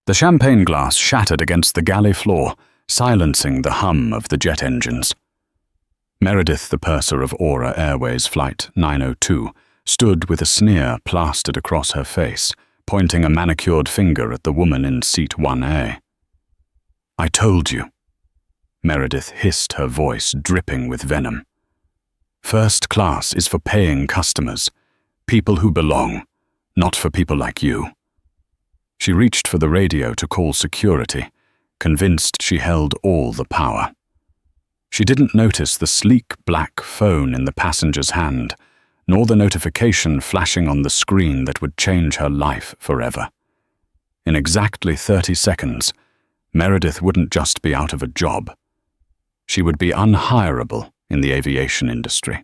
The champagne glass shattered against the galley floor, silencing the hum of the jet engines. Meredith, the purser of Aura Airways Flight 902, stood with a sneer plastered across her face, pointing a manicured finger at the woman in seat 1A. "I told you." Meredith hissed, her voice dripping with venom. "First class is for paying customers, people who belong, not for people like you." She reached for the radio to call security, convinced she held all the power. She didn't notice the sleek black phone in the passenger's hand, nor the notification flashing on the screen that would change her life forever. In exactly 30 seconds, Meredith wouldn't just be out of a job. She would be unhireable in the aviation industry.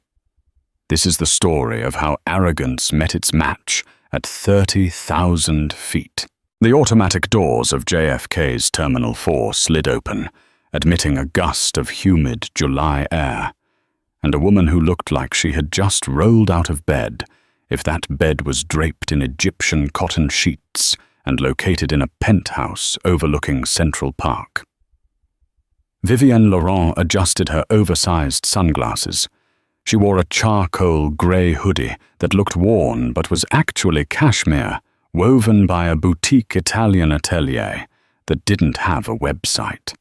This is the story of how arrogance met its match at 30,000 feet. The automatic doors of JFK's Terminal 4 slid open, admitting a gust of humid July air, and a woman who looked like she had just rolled out of bed, if that bed was draped in Egyptian cotton sheets and located in a penthouse overlooking Central Park. Vivienne Laurent adjusted her oversized sunglasses. She wore a charcoal grey hoodie that looked worn but was actually cashmere, woven by a boutique Italian atelier that didn't have a website.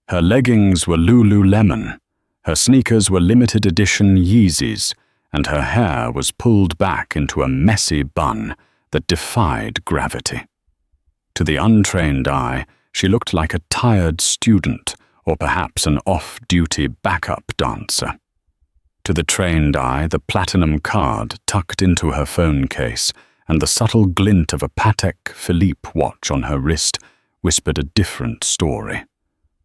Her leggings were Lululemon, her sneakers were limited edition Yeezys, and her hair was pulled back into a messy bun that defied gravity. To the untrained eye, she looked like a tired student or perhaps an off-duty backup dancer. To the trained eye, the platinum card tucked into her phone case and the subtle glint of a Patek Philippe watch on her wrist whispered a different story.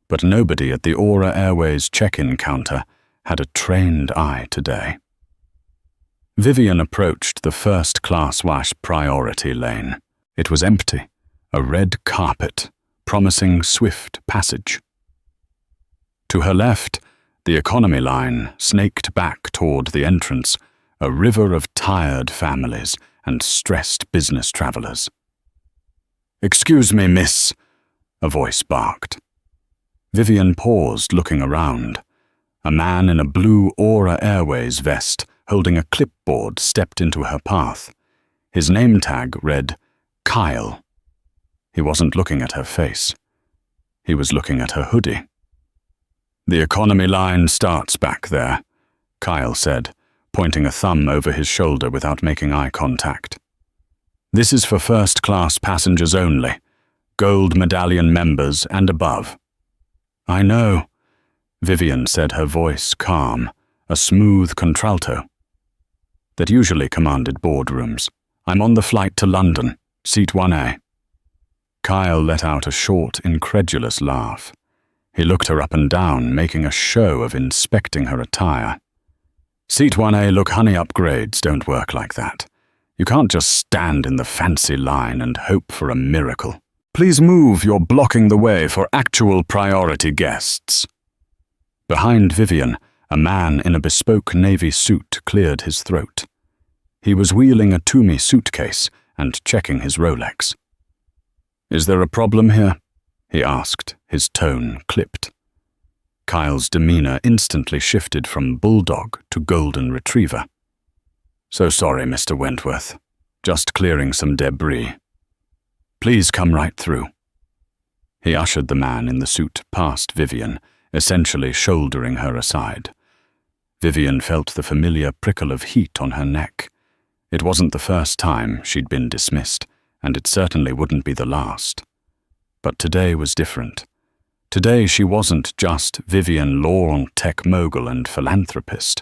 But nobody at the Aura Airways check-in counter had a trained eye today. Vivian approached the first-class wash priority lane. It was empty, a red carpet, promising swift passage. To her left, the economy line snaked back toward the entrance, a river of tired families and stressed business travelers. "Excuse me, miss," a voice barked. Vivian paused, looking around. A man in a blue Aura Airways vest, holding a clipboard, stepped into her path. His name tag read, Kyle. He wasn't looking at her face. He was looking at her hoodie. "The economy line starts back there," Kyle said, pointing a thumb over his shoulder without making eye contact. "This is for first-class passengers only, gold medallion members and above." "I know," Vivian said, her voice calm, a smooth contralto. That usually commanded boardrooms. "I'm on the flight to London, seat 1A. Kyle let out a short, incredulous laugh. He looked her up and down, making a show of inspecting her attire. "Seat 1A look honey upgrades don't work like that. You can't just stand in the fancy line and hope for a miracle. Please move, you're blocking the way for actual priority guests." Behind Vivian, a man in a bespoke navy suit cleared his throat. He was wheeling a Toomey suitcase and checking his Rolex. "Is there a problem here?" he asked, his tone clipped. Kyle's demeanor instantly shifted from bulldog to golden retriever. "So sorry, Mr. Wentworth. Just clearing some debris. Please come right through." He ushered the man in the suit past Vivian, essentially shouldering her aside. Vivian felt the familiar prickle of heat on her neck. It wasn't the first time she'd been dismissed, and it certainly wouldn't be the last. But today was different. Today she wasn't just Vivian Laurent, tech mogul and philanthropist.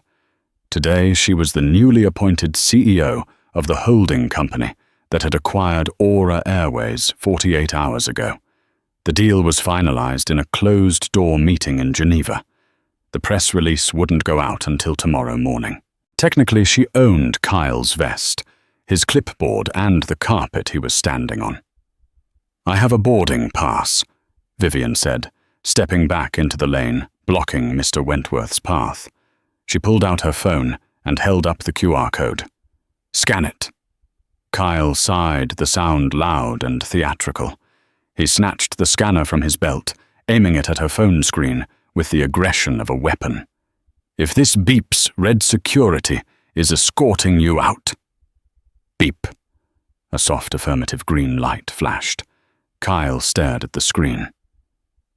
Today she was the newly appointed CEO of the holding company that had acquired Aura Airways 48 hours ago. The deal was finalized in a closed-door meeting in Geneva. The press release wouldn't go out until tomorrow morning. Technically, she owned Kyle's vest, his clipboard, and the carpet he was standing on. "I have a boarding pass," Vivian said, stepping back into the lane, blocking Mr. Wentworth's path. She pulled out her phone and held up the QR code. "Scan it." Kyle sighed, the sound loud and theatrical. He snatched the scanner from his belt, aiming it at her phone screen with the aggression of a weapon. "If this beeps, Red Security is escorting you out." Beep. A soft affirmative green light flashed. Kyle stared at the screen.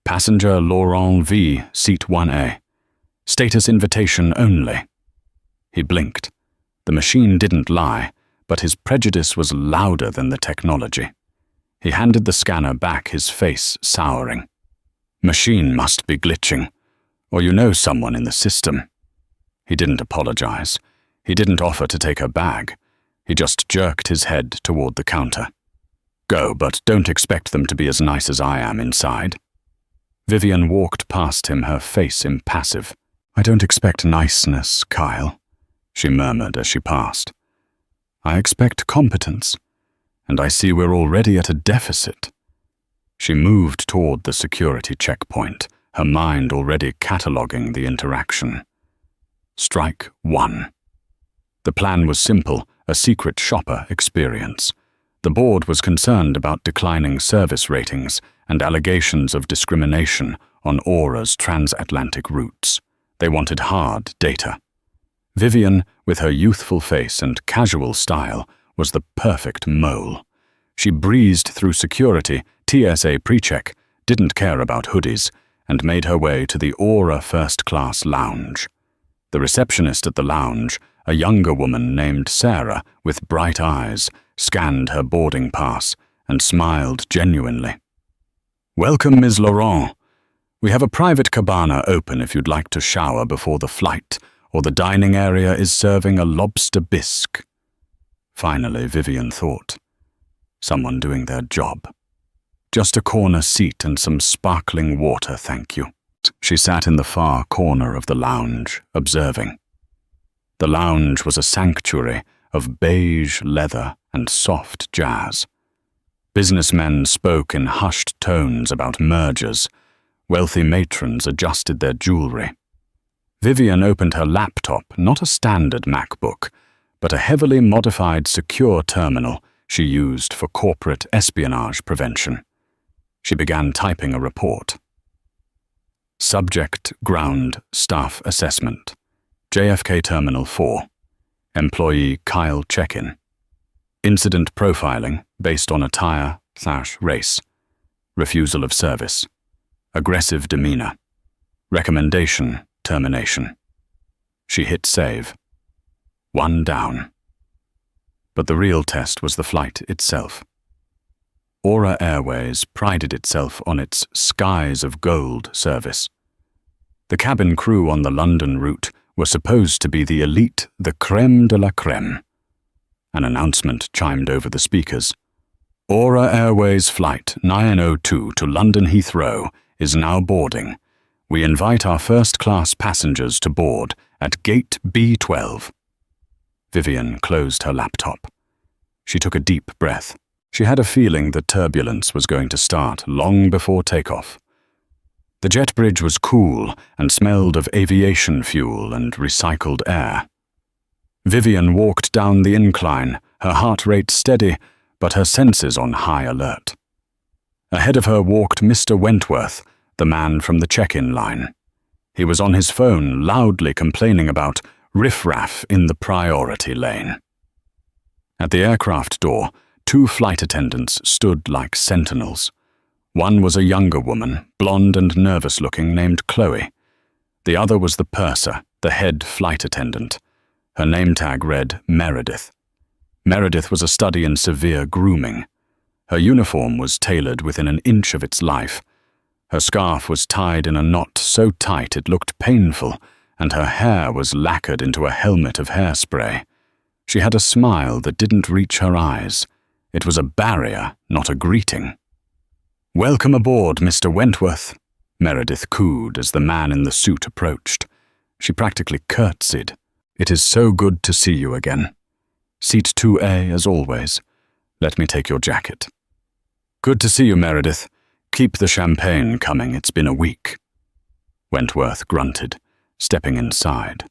"Passenger Laurent V, Seat 1A. Status invitation only." He blinked. The machine didn't lie, but his prejudice was louder than the technology. He handed the scanner back, his face souring. "Machine must be glitching, or you know someone in the system." He didn't apologize. He didn't offer to take her bag. He just jerked his head toward the counter. "Go, but don't expect them to be as nice as I am inside." Vivian walked past him, her face impassive. "I don't expect niceness, Kyle," she murmured as she passed. "I expect competence, and I see we're already at a deficit." She moved toward the security checkpoint, her mind already cataloging the interaction. Strike one. The plan was simple, a secret shopper experience. The board was concerned about declining service ratings and allegations of discrimination on Aura's transatlantic routes. They wanted hard data. Vivian, with her youthful face and casual style, was the perfect mole. She breezed through security, TSA pre-check, didn't care about hoodies, and made her way to the Aura first-class lounge. The receptionist at the lounge, a younger woman named Sarah with bright eyes, scanned her boarding pass and smiled genuinely. "Welcome, Ms. Laurent. We have a private cabana open if you'd like to shower before the flight, or the dining area is serving a lobster bisque." Finally, Vivian thought. Someone doing their job. "Just a corner seat and some sparkling water, thank you." She sat in the far corner of the lounge, observing. The lounge was a sanctuary of beige leather and soft jazz. Businessmen spoke in hushed tones about mergers. Wealthy matrons adjusted their jewelry. Vivian opened her laptop, not a standard MacBook, but a heavily modified secure terminal she used for corporate espionage prevention. She began typing a report. Subject Ground Staff Assessment. JFK Terminal 4. Employee Kyle check-in. Incident profiling based on attire/race. Refusal of service. Aggressive demeanor. Recommendation termination. She hit save. One down. But the real test was the flight itself. Aura Airways prided itself on its skies of gold service. The cabin crew on the London route were supposed to be the elite, the crème de la crème. An announcement chimed over the speakers. Aura Airways Flight 902 to London Heathrow is now boarding. We invite our first-class passengers to board at Gate B12. Vivian closed her laptop. She took a deep breath. She had a feeling the turbulence was going to start long before takeoff. The jet bridge was cool and smelled of aviation fuel and recycled air. Vivian walked down the incline, her heart rate steady, but her senses on high alert. Ahead of her walked Mr. Wentworth, the man from the check-in line. He was on his phone, loudly complaining about riffraff in the priority lane. At the aircraft door, 2 flight attendants stood like sentinels. One was a younger woman, blonde and nervous-looking, named Chloe. The other was the purser, the head flight attendant. Her name tag read Meredith. Meredith was a study in severe grooming. Her uniform was tailored within an inch of its life. Her scarf was tied in a knot so tight it looked painful, and her hair was lacquered into a helmet of hairspray. She had a smile that didn't reach her eyes. It was a barrier, not a greeting. "Welcome aboard, Mr. Wentworth," Meredith cooed as the man in the suit approached. She practically curtsied. "It is so good to see you again. Seat 2A as always. Let me take your jacket." "Good to see you, Meredith. Keep the champagne coming, it's been a week." Wentworth grunted, stepping inside.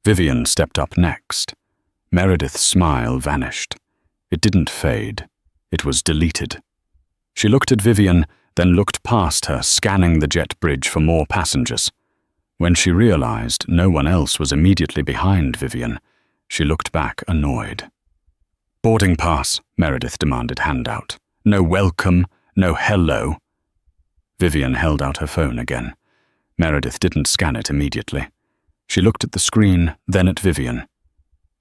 Vivian stepped up next. Meredith's smile vanished. It didn't fade. It was deleted. She looked at Vivian, then looked past her, scanning the jet bridge for more passengers. When she realized no one else was immediately behind Vivian, she looked back annoyed. "Boarding pass," Meredith demanded handout. "No welcome, no hello." Vivian held out her phone again. Meredith didn't scan it immediately. She looked at the screen, then at Vivian.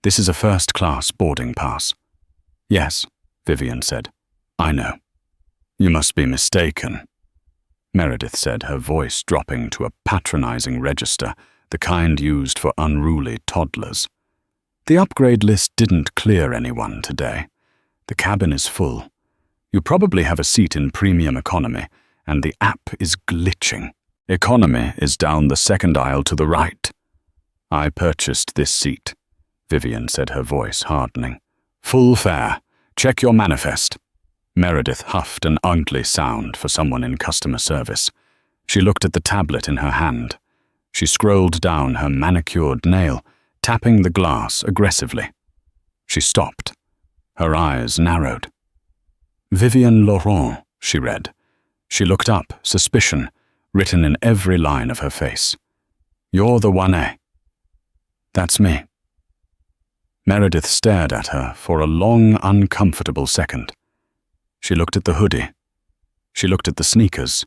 "This is a first-class boarding pass." "Yes," Vivian said. "I know." "You must be mistaken," Meredith said, her voice dropping to a patronizing register, the kind used for unruly toddlers. "The upgrade list didn't clear anyone today. The cabin is full. You probably have a seat in premium economy, and the app is glitching. Economy is down the second aisle to the right." "I purchased this seat," Vivian said, her voice hardening. "Full fare. Check your manifest." Meredith huffed an ugly sound for someone in customer service. She looked at the tablet in her hand. She scrolled down her manicured nail, tapping the glass aggressively. She stopped. Her eyes narrowed. "Vivian Laurent," she read. She looked up, suspicion written in every line of her face. "You're the 1A. "That's me." Meredith stared at her for a long, uncomfortable second. She looked at the hoodie. She looked at the sneakers.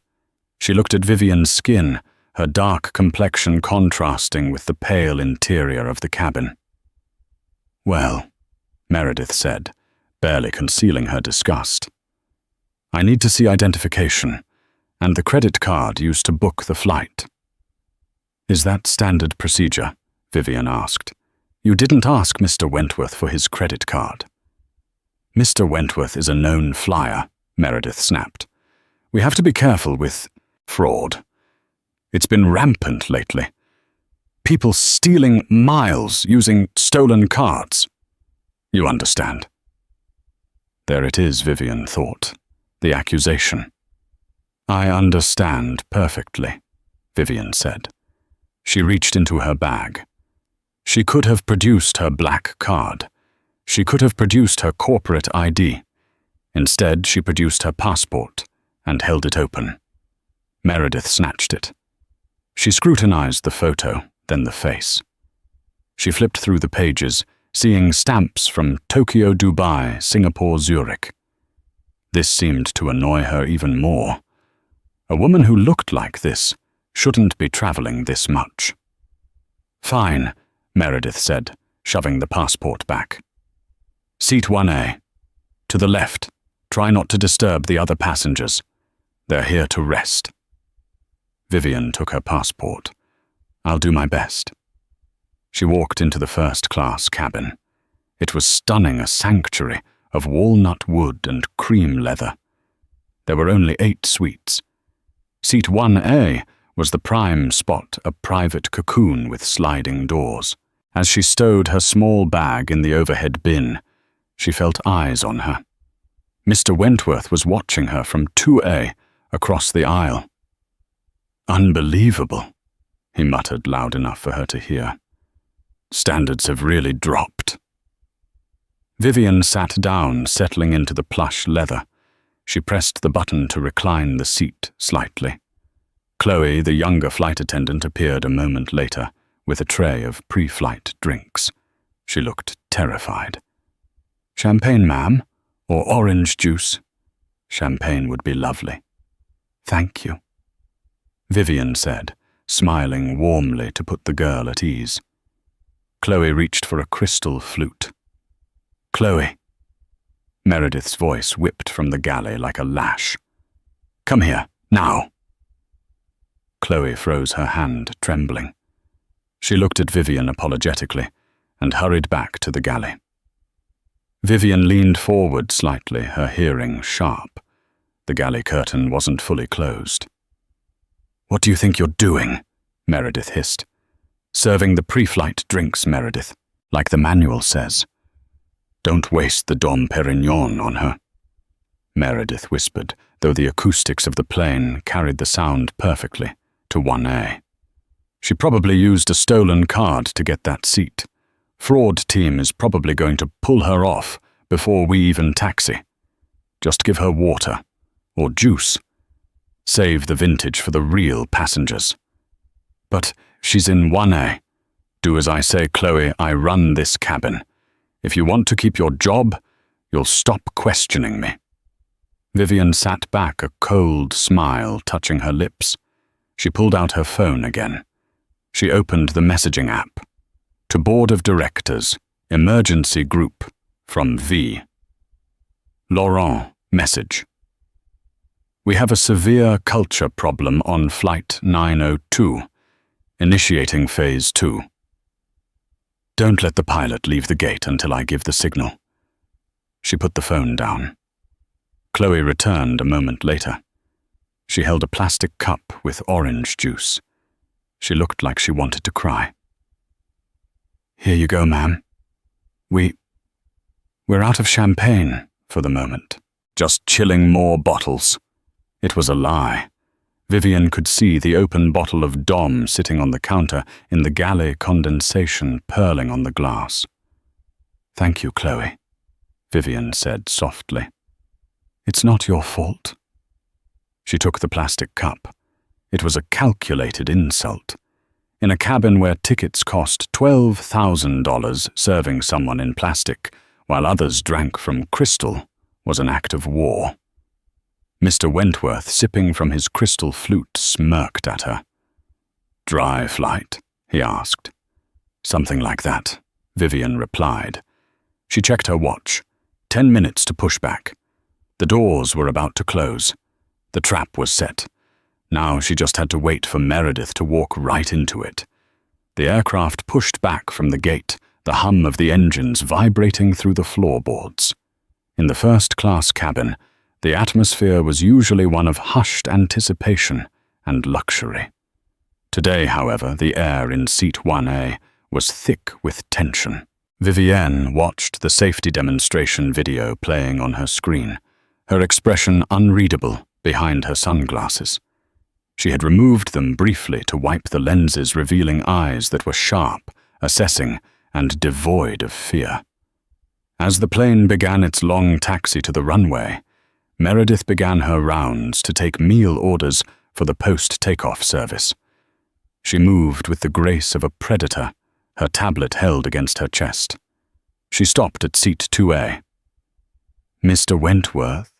She looked at Vivian's skin, her dark complexion contrasting with the pale interior of the cabin. "Well," Meredith said, barely concealing her disgust. "I need to see identification, and the credit card used to book the flight." "Is that standard procedure?" Vivian asked. "You didn't ask Mr. Wentworth for his credit card." "Mr. Wentworth is a known flyer," Meredith snapped. "We have to be careful with fraud. It's been rampant lately. People stealing miles using stolen cards. You understand." There it is, Vivian thought. The accusation. "I understand perfectly," Vivian said. She reached into her bag. She could have produced her black card. She could have produced her corporate ID. Instead, she produced her passport and held it open. Meredith snatched it. She scrutinized the photo, then the face. She flipped through the pages, seeing stamps from Tokyo, Dubai, Singapore, Zurich. This seemed to annoy her even more. A woman who looked like this shouldn't be traveling this much. "Fine," Meredith said, shoving the passport back. "Seat 1A. To the left. Try not to disturb the other passengers. They're here to rest." Vivian took her passport. "I'll do my best." She walked into the first-class cabin. It was stunning, a sanctuary of walnut wood and cream leather. There were only 8 suites. Seat 1A was the prime spot, a private cocoon with sliding doors. As she stowed her small bag in the overhead bin, she felt eyes on her. Mr. Wentworth was watching her from 2A across the aisle. "Unbelievable," he muttered loud enough for her to hear. "Standards have really dropped." Vivian sat down, settling into the plush leather. She pressed the button to recline the seat slightly. Chloe, the younger flight attendant, appeared a moment later with a tray of pre-flight drinks. She looked terrified. "Champagne, ma'am? Or orange juice?" "Champagne would be lovely." "Thank you," Vivian said, smiling warmly to put the girl at ease. Chloe reached for a crystal flute. "Chloe." Meredith's voice whipped from the galley like a lash. "Come here, now." Chloe froze her hand, trembling. She looked at Vivian apologetically and hurried back to the galley. Vivian leaned forward slightly, her hearing sharp. The galley curtain wasn't fully closed. "What do you think you're doing?" Meredith hissed. "Serving the pre-flight drinks, Meredith, like the manual says. Don't waste the Dom Perignon on her," Meredith whispered, though the acoustics of the plane carried the sound perfectly to 1A. "She probably used a stolen card to get that seat. Fraud team is probably going to pull her off before we even taxi. Just give her water, or juice. Save the vintage for the real passengers. But she's in 1A. Do as I say, Chloe, I run this cabin. If you want to keep your job, you'll stop questioning me. Vivian sat back, a cold smile touching her lips. She pulled out her phone again. She opened the messaging app. To Board of Directors, Emergency Group, from V. Laurent, message. We have a severe culture problem on Flight 902, initiating Phase 2. Don't let the pilot leave the gate until I give the signal. She put the phone down. Chloe returned a moment later. She held a plastic cup with orange juice. She looked like she wanted to cry. Here you go, ma'am. We're out of champagne for the moment. Just chilling more bottles. It was a lie. Vivian could see the open bottle of Dom sitting on the counter in the galley condensation purling on the glass. Thank you, Chloe, Vivian said softly. It's not your fault. She took the plastic cup. It was a calculated insult. In a cabin where tickets cost $12,000, serving someone in plastic while others drank from crystal was an act of war. Mr. Wentworth, sipping from his crystal flute, smirked at her. Dry flight? He asked. Something like that, Vivian replied. She checked her watch. 10 minutes to push back. The doors were about to close. The trap was set. Now she just had to wait for Meredith to walk right into it. The aircraft pushed back from the gate, the hum of the engines vibrating through the floorboards. In the first-class cabin, the atmosphere was usually one of hushed anticipation and luxury. Today, however, the air in seat 1A was thick with tension. Vivienne watched the safety demonstration video playing on her screen, her expression unreadable behind her sunglasses. She had removed them briefly to wipe the lenses, revealing eyes that were sharp, assessing, and devoid of fear. As the plane began its long taxi to the runway, Meredith began her rounds to take meal orders for the post-takeoff service. She moved with the grace of a predator, her tablet held against her chest. She stopped at seat 2A. Mr. Wentworth,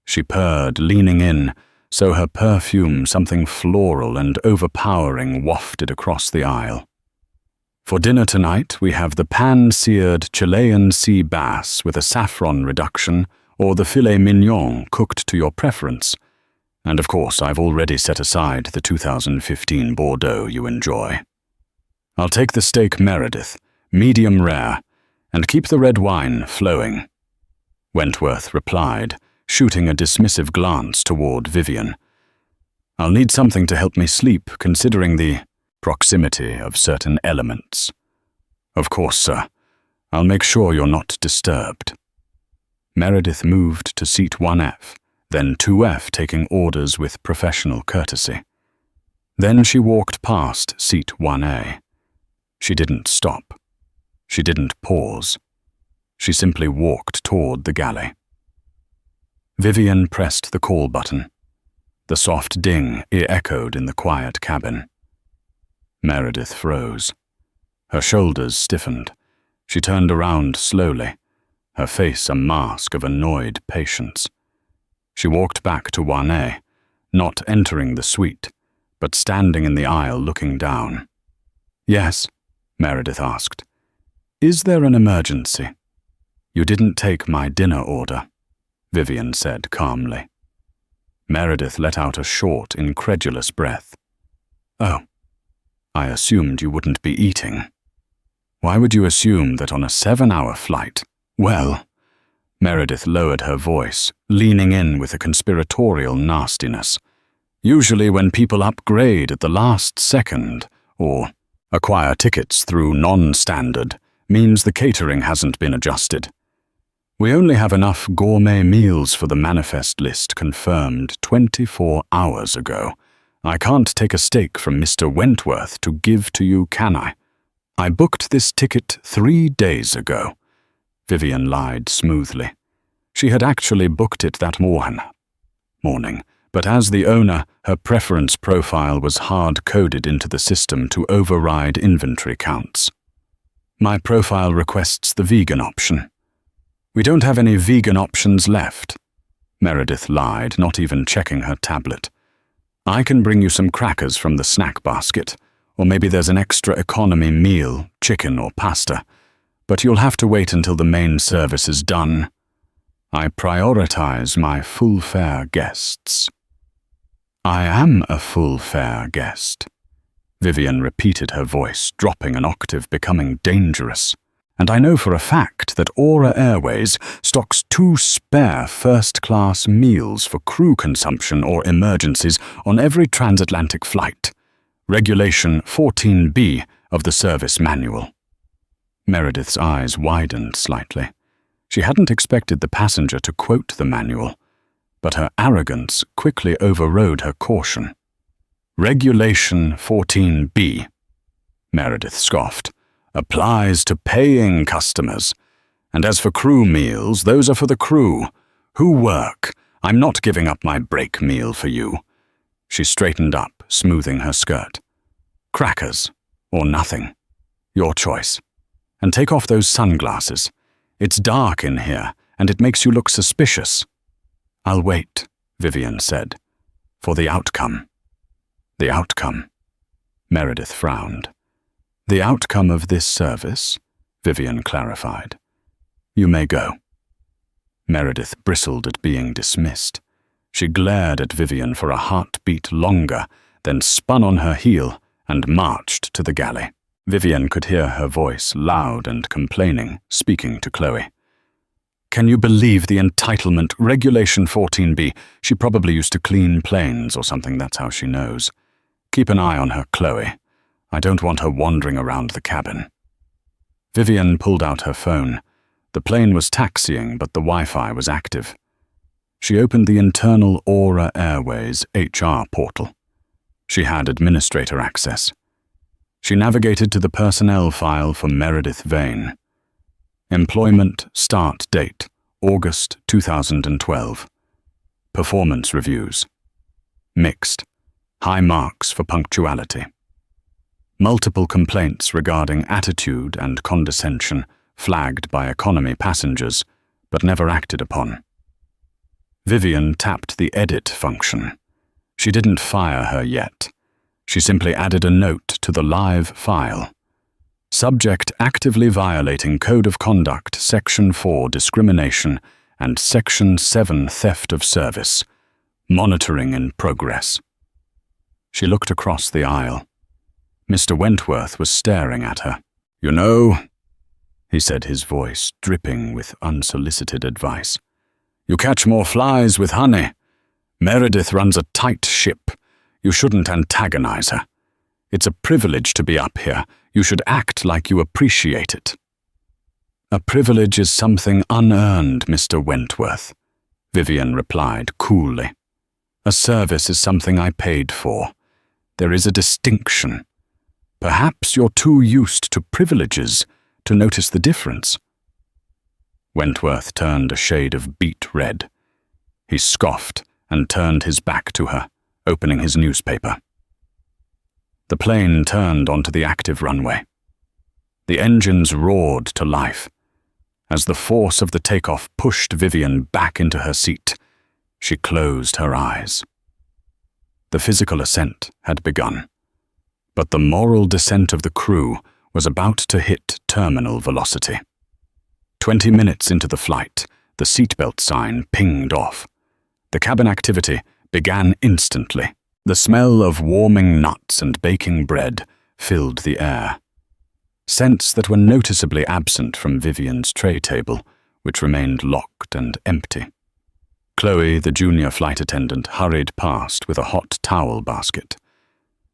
she purred, leaning in, so her perfume, something floral and overpowering, wafted across the aisle. For dinner tonight, we have the pan-seared Chilean sea bass with a saffron reduction, or the filet mignon cooked to your preference. And of course, I've already set aside the 2015 Bordeaux you enjoy. I'll take the steak Meredith, medium rare, and keep the red wine flowing. Wentworth replied, shooting a dismissive glance toward Vivian. I'll need something to help me sleep, considering the proximity of certain elements. Of course, sir. I'll make sure you're not disturbed. Meredith moved to seat 1F, then 2F, taking orders with professional courtesy. Then she walked past seat 1A. She didn't stop. She didn't pause. She simply walked toward the galley. Vivian pressed the call button. The soft ding echoed in the quiet cabin. Meredith froze. Her shoulders stiffened. She turned around slowly, her face a mask of annoyed patience. She walked back to 1A, not entering the suite, but standing in the aisle looking down. Yes, Meredith asked. Is there an emergency? You didn't take my dinner order, Vivian said calmly. Meredith let out a short, incredulous breath. Oh, I assumed you wouldn't be eating. Why would you assume that on a 7-hour flight? Well, Meredith lowered her voice, leaning in with a conspiratorial nastiness. Usually when people upgrade at the last second, or acquire tickets through non-standard, means the catering hasn't been adjusted. We only have enough gourmet meals for the manifest list confirmed 24 hours ago. I can't take a steak from Mr. Wentworth to give to you, can I? I booked this ticket 3 days ago. Vivian lied smoothly. She had actually booked it that morning. morning, but as the owner, her preference profile was hard-coded into the system to override inventory counts. My profile requests the vegan option. We don't have any vegan options left. Meredith lied, not even checking her tablet. I can bring you some crackers from the snack basket, or maybe there's an extra economy meal, chicken or pasta, but you'll have to wait until the main service is done. I prioritize my full-fare guests. I am a full-fare guest. Vivian repeated, her voice dropping an octave, becoming dangerous. And I know for a fact that Aura Airways stocks 2 spare first-class meals for crew consumption or emergencies on every transatlantic flight. Regulation 14B of the service manual. Meredith's eyes widened slightly. She hadn't expected the passenger to quote the manual, but her arrogance quickly overrode her caution. Regulation 14B, Meredith scoffed, applies to paying customers. And as for crew meals, those are for the crew. Who work? I'm not giving up my break meal for you. She straightened up, smoothing her skirt. Crackers, or nothing. Your choice. And take off those sunglasses. It's dark in here, and it makes you look suspicious. I'll wait, Vivian said, for the outcome. The outcome? Meredith frowned. The outcome of this service, Vivian clarified. You may go. Meredith bristled at being dismissed. She glared at Vivian for a heartbeat longer, then spun on her heel and marched to the galley. Vivian could hear her voice, loud and complaining, speaking to Chloe. Can you believe the entitlement? Regulation 14B. She probably used to clean planes or something, that's how she knows. Keep an eye on her, Chloe. I don't want her wandering around the cabin. Vivian pulled out her phone. The plane was taxiing, but the Wi-Fi was active. She opened the internal Aura Airways HR portal. She had administrator access. She navigated to the personnel file for Meredith Vane. Employment start date, August 2012. Performance reviews. Mixed. High marks for punctuality. Multiple complaints regarding attitude and condescension flagged by economy passengers, but never acted upon. Vivian tapped the edit function. She didn't fire her yet. She simply added a note to the live file. Subject actively violating Code of Conduct, Section 4 Discrimination and Section 7 Theft of Service. Monitoring in progress. She looked across the aisle. Mr. Wentworth was staring at her. You know, he said, his voice dripping with unsolicited advice. You catch more flies with honey. Meredith runs a tight ship. You shouldn't antagonize her. It's a privilege to be up here. You should act like you appreciate it. A privilege is something unearned, Mr. Wentworth, Vivian replied coolly. A service is something I paid for. There is a distinction. Perhaps you're too used to privileges to notice the difference. Wentworth turned a shade of beet red. He scoffed and turned his back to her, opening his newspaper. The plane turned onto the active runway. The engines roared to life. As the force of the takeoff pushed Vivian back into her seat, she closed her eyes. The physical ascent had begun, but the moral descent of the crew was about to hit terminal velocity. 20 minutes into the flight, the seatbelt sign pinged off. The cabin activity began instantly. The smell of warming nuts and baking bread filled the air. Scents that were noticeably absent from Vivian's tray table, which remained locked and empty. Chloe, the junior flight attendant, hurried past with a hot towel basket.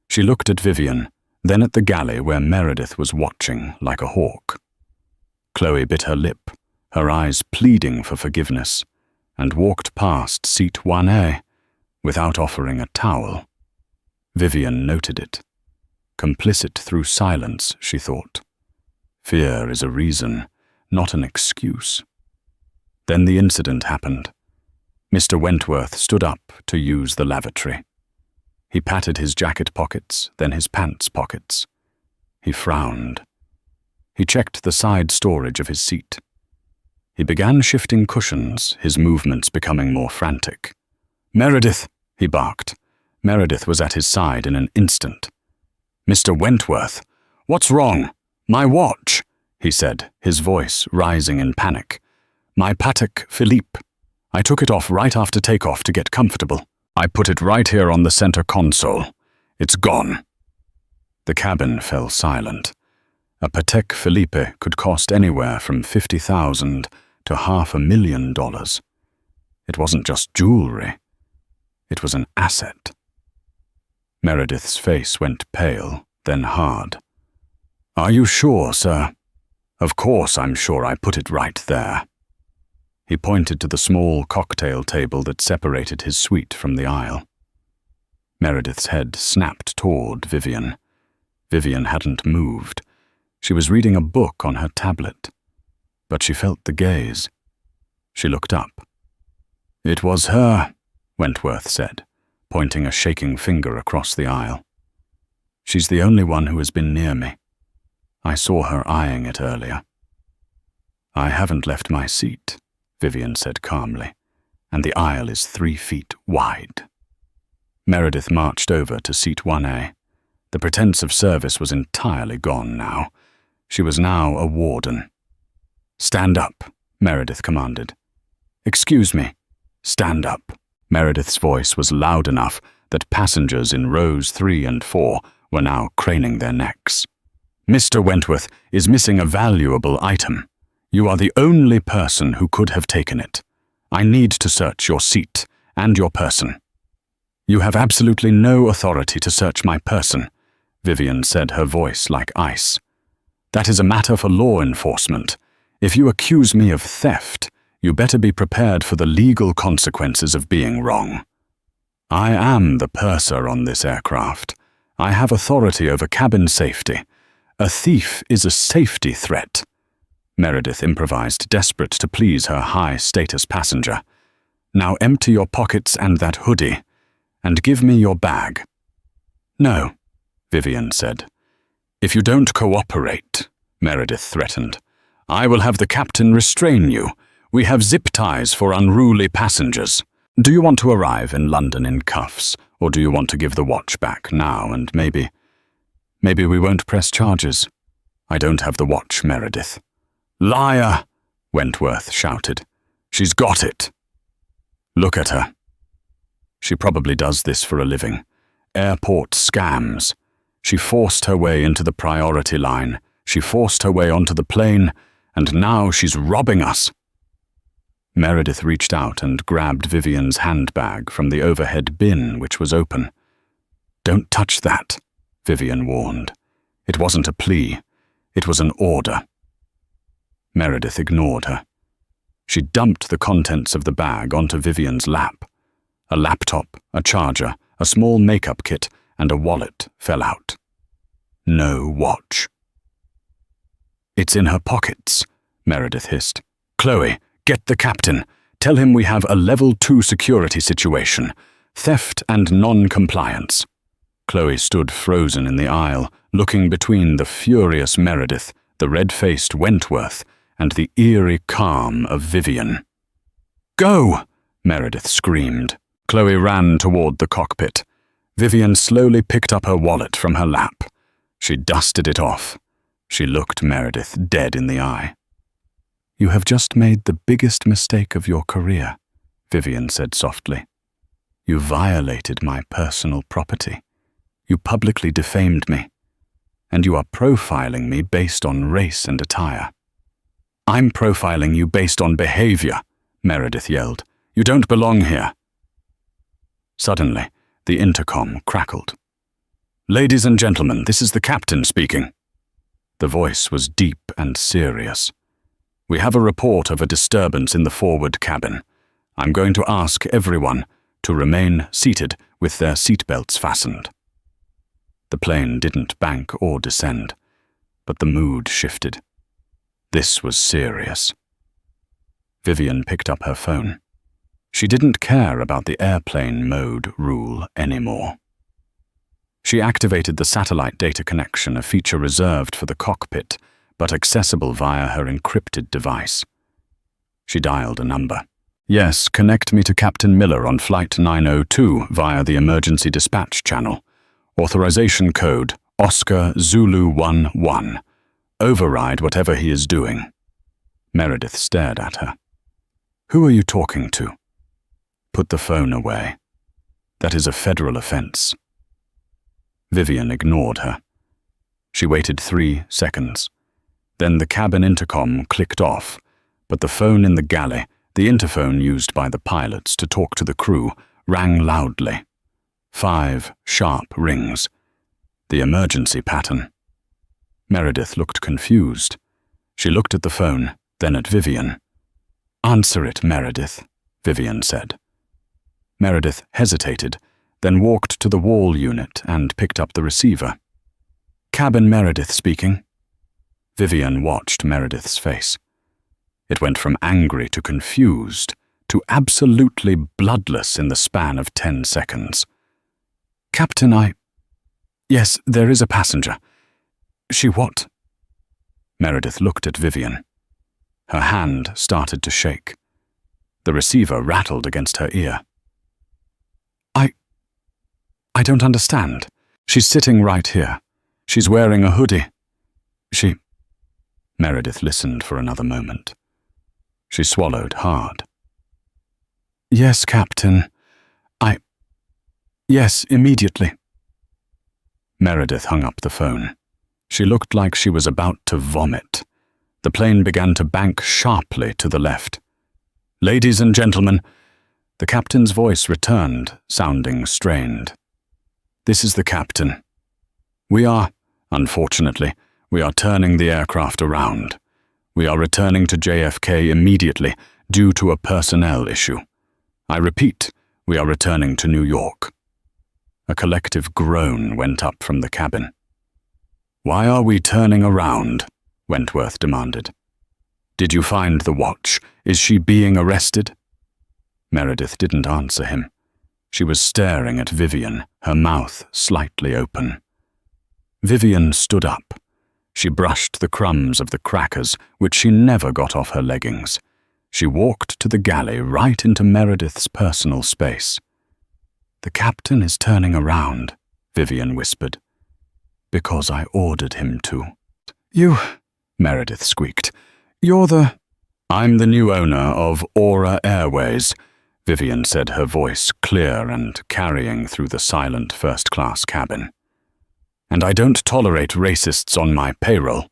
She looked at Vivian, then at the galley where Meredith was watching like a hawk. Chloe bit her lip, her eyes pleading for forgiveness, and walked past seat 1A without offering a towel. Vivian noted it. Complicit through silence, she thought. Fear is a reason, not an excuse. Then the incident happened. Mr. Wentworth stood up to use the lavatory. He patted his jacket pockets, then his pants pockets. He frowned. He checked the side storage of his seat. He began shifting cushions, his movements becoming more frantic. "Meredith!" he barked. Meredith was at his side in an instant. "Mr. Wentworth, what's wrong? My watch," he said, his voice rising in panic. "My Patek Philippe. I took it off right after takeoff to get comfortable. I put it right here on the center console. It's gone." The cabin fell silent. A Patek Philippe could cost anywhere from $50,000 to $500,000. It wasn't just jewelry. It was an asset. Meredith's face went pale, then hard. "Are you sure, sir?" "Of course I'm sure I put it right there." He pointed to the small cocktail table that separated his suite from the aisle. Meredith's head snapped toward Vivian. Vivian hadn't moved. She was reading a book on her tablet. But she felt the gaze. She looked up. "It was her," Wentworth said, pointing a shaking finger across the aisle. "She's the only one who has been near me. I saw her eyeing it earlier." "I haven't left my seat," Vivian said calmly, "and the aisle is 3 feet wide." Meredith marched over to seat 1A. The pretense of service was entirely gone now. She was now a warden. "Stand up," Meredith commanded. "Excuse me. Stand up." Meredith's voice was loud enough that passengers in rows 3 and 4 were now craning their necks. "Mr. Wentworth is missing a valuable item. You are the only person who could have taken it. I need to search your seat and your person." "You have absolutely no authority to search my person," Vivian said, her voice like ice. "That is a matter for law enforcement. If you accuse me of theft, you better be prepared for the legal consequences of being wrong. I am the purser on this aircraft. I have authority over cabin safety. A thief is a safety threat." Meredith improvised, desperate to please her high-status passenger. "Now empty your pockets and that hoodie, and give me your bag." "No," Vivian said. "If you don't cooperate," Meredith threatened, "I will have the captain restrain you. We have zip ties for unruly passengers. Do you want to arrive in London in cuffs, or do you want to give the watch back now and maybe we won't press charges?" "I don't have the watch, Meredith." "Liar!" Wentworth shouted. "She's got it." "Look at her. She probably does this for a living. Airport scams. She forced her way into the priority line. She forced her way onto the plane, and now she's robbing us." Meredith reached out and grabbed Vivian's handbag from the overhead bin, which was open. "Don't touch that," Vivian warned. It wasn't a plea. It was an order. Meredith ignored her. She dumped the contents of the bag onto Vivian's lap. A laptop, a charger, a small makeup kit, and a wallet fell out. No watch. "It's in her pockets," Meredith hissed. "Chloe, get the captain. Tell him we have a level 2 security situation. Theft and non-compliance." Chloe stood frozen in the aisle, looking between the furious Meredith, the red-faced Wentworth, and the eerie calm of Vivian. "Go!" Meredith screamed. Chloe ran toward the cockpit. Vivian slowly picked up her wallet from her lap. She dusted it off. She looked Meredith dead in the eye. "You have just made the biggest mistake of your career," Vivian said softly. "You violated my personal property. You publicly defamed me. And you are profiling me based on race and attire." "I'm profiling you based on behavior," Meredith yelled. "You don't belong here." Suddenly, the intercom crackled. "Ladies and gentlemen, this is the captain speaking." The voice was deep and serious. "We have a report of a disturbance in the forward cabin. I'm going to ask everyone to remain seated with their seatbelts fastened." The plane didn't bank or descend, but the mood shifted. This was serious. Vivian picked up her phone. She didn't care about the airplane mode rule anymore. She activated the satellite data connection, a feature reserved for the cockpit, but accessible via her encrypted device. She dialed a number. Yes, connect me to Captain Miller on Flight 902 via the emergency dispatch channel. Authorization code Oscar Zulu 11. Override whatever he is doing. Meredith stared at her. Who are you talking to? Put the phone away. That is a federal offense. Vivian ignored her. She waited 3 seconds. Then the cabin intercom clicked off, but the phone in the galley, the interphone used by the pilots to talk to the crew, rang loudly. 5 sharp rings. The emergency pattern. Meredith looked confused. She looked at the phone, then at Vivian. Answer it, Meredith, Vivian said. Meredith hesitated, then walked to the wall unit and picked up the receiver. Cabin Meredith speaking. Vivian watched Meredith's face. It went from angry to confused to absolutely bloodless in the span of 10 seconds. Captain, Yes, there is a passenger. She what? Meredith looked at Vivian. Her hand started to shake. The receiver rattled against her ear. I don't understand. She's sitting right here. She's wearing a hoodie. Meredith listened for another moment. She swallowed hard. Yes, Captain. Yes, immediately. Meredith hung up the phone. She looked like she was about to vomit. The plane began to bank sharply to the left. Ladies and gentlemen, the captain's voice returned, sounding strained. This is the captain. Unfortunately, we are turning the aircraft around. We are returning to JFK immediately due to a personnel issue. I repeat, we are returning to New York. A collective groan went up from the cabin. Why are we turning around? Wentworth demanded. Did you find the watch? Is she being arrested? Meredith didn't answer him. She was staring at Vivian, her mouth slightly open. Vivian stood up. She brushed the crumbs of the crackers, which she never got off her leggings. She walked to the galley right into Meredith's personal space. The captain is turning around, Vivian whispered. Because I ordered him to. You, Meredith squeaked. I'm the new owner of Aura Airways, Vivian said, her voice clear and carrying through the silent first-class cabin. And I don't tolerate racists on my payroll.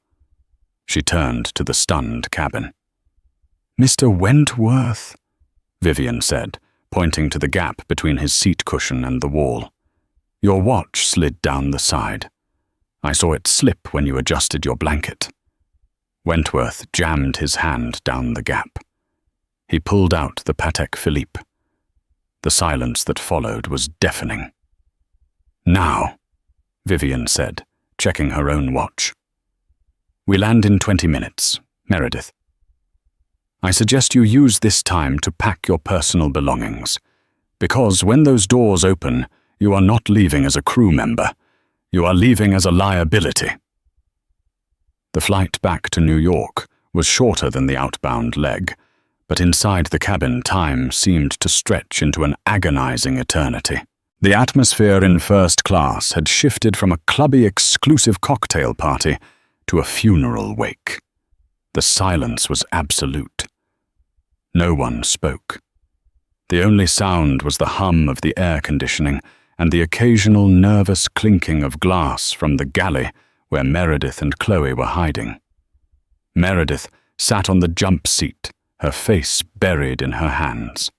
She turned to the stunned cabin. Mr. Wentworth, Vivian said, pointing to the gap between his seat cushion and the wall. Your watch slid down the side. I saw it slip when you adjusted your blanket. Wentworth jammed his hand down the gap. He pulled out the Patek Philippe. The silence that followed was deafening. Now, Vivian said, checking her own watch. We land in 20 minutes, Meredith. I suggest you use this time to pack your personal belongings, because when those doors open, you are not leaving as a crew member. You are leaving as a liability. The flight back to New York was shorter than the outbound leg, but inside the cabin time seemed to stretch into an agonizing eternity. The atmosphere in first class had shifted from a clubby exclusive cocktail party to a funeral wake. The silence was absolute. No one spoke. The only sound was the hum of the air conditioning and the occasional nervous clinking of glass from the galley where Meredith and Chloe were hiding. Meredith sat on the jump seat, her face buried in her hands.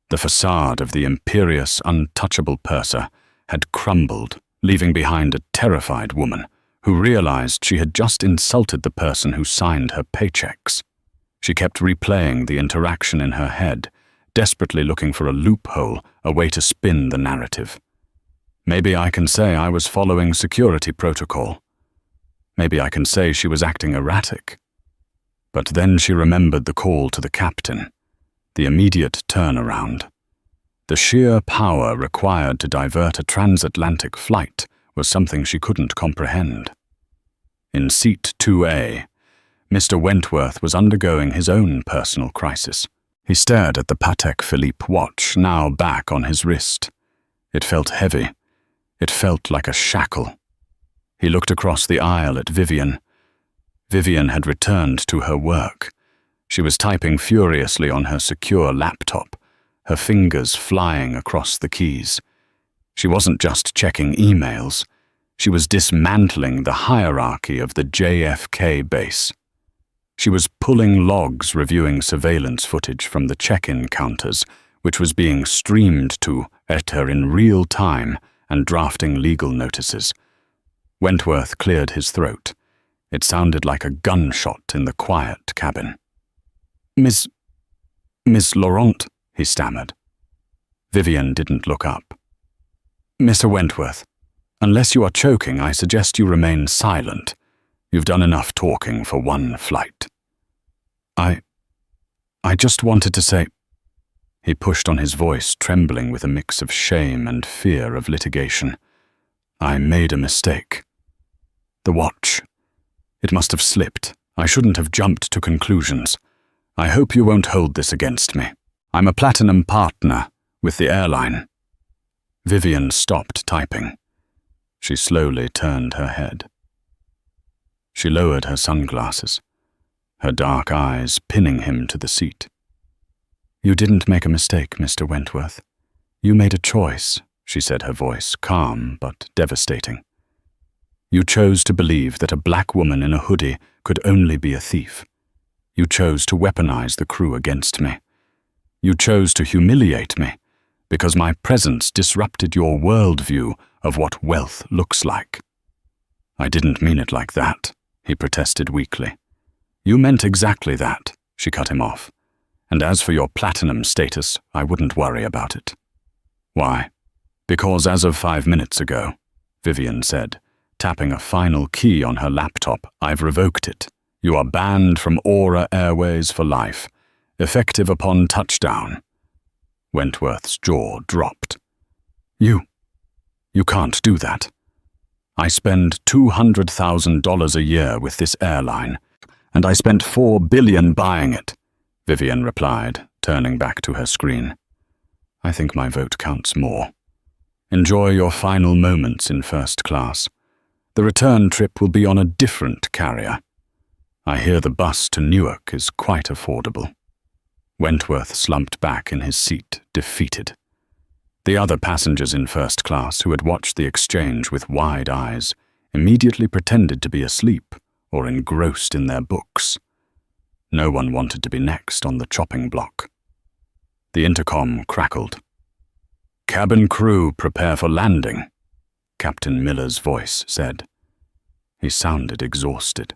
The facade of the imperious, untouchable purser had crumbled, leaving behind a terrified woman who realized she had just insulted the person who signed her paychecks. She kept replaying the interaction in her head, desperately looking for a loophole, a way to spin the narrative. Maybe I can say I was following security protocol. Maybe I can say she was acting erratic. But then she remembered the call to the captain. the immediate turnaround. The sheer power required to divert a transatlantic flight was something she couldn't comprehend. In seat 2A, Mr. Wentworth was undergoing his own personal crisis. He stared at the Patek Philippe watch, now back on his wrist. It felt heavy. It felt like a shackle. He looked across the aisle at Vivian. Vivian had returned to her work. She was typing furiously on her secure laptop, her fingers flying across the keys. She wasn't just checking emails. She was dismantling the hierarchy of the JFK base. She was pulling logs reviewing surveillance footage from the check-in counters, which was being streamed to her in real time, and drafting legal notices. Wentworth cleared his throat. It sounded like a gunshot in the quiet cabin. Miss Laurent, he stammered. Vivian didn't look up. Mr. Wentworth, unless you are choking, I suggest you remain silent. You've done enough talking for one flight. I just wanted to say... He pushed on his voice, trembling with a mix of shame and fear of litigation. I made a mistake. The watch. It must have slipped. I shouldn't have jumped to conclusions. I hope you won't hold this against me. I'm a platinum partner with the airline. Vivian stopped typing. She slowly turned her head. She lowered her sunglasses, her dark eyes pinning him to the seat. You didn't make a mistake, Mr. Wentworth. You made a choice, she said, her voice calm but devastating. You chose to believe that a black woman in a hoodie could only be a thief. You chose to weaponize the crew against me. You chose to humiliate me because my presence disrupted your worldview of what wealth looks like. I didn't mean it like that, he protested weakly. You meant exactly that, she cut him off. And as for your platinum status, I wouldn't worry about it. Why? Because as of 5 minutes ago, Vivian said, tapping a final key on her laptop, I've revoked it. You are banned from Aura Airways for life, effective upon touchdown. Wentworth's jaw dropped. You can't do that. I spend $200,000 a year with this airline, and I spent $4 billion buying it, Vivian replied, turning back to her screen. I think my vote counts more. Enjoy your final moments in first class. The return trip will be on a different carrier. I hear the bus to Newark is quite affordable. Wentworth slumped back in his seat, defeated. The other passengers in first class, who had watched the exchange with wide eyes, immediately pretended to be asleep or engrossed in their books. No one wanted to be next on the chopping block. The intercom crackled. Cabin crew, prepare for landing, Captain Miller's voice said. He sounded exhausted.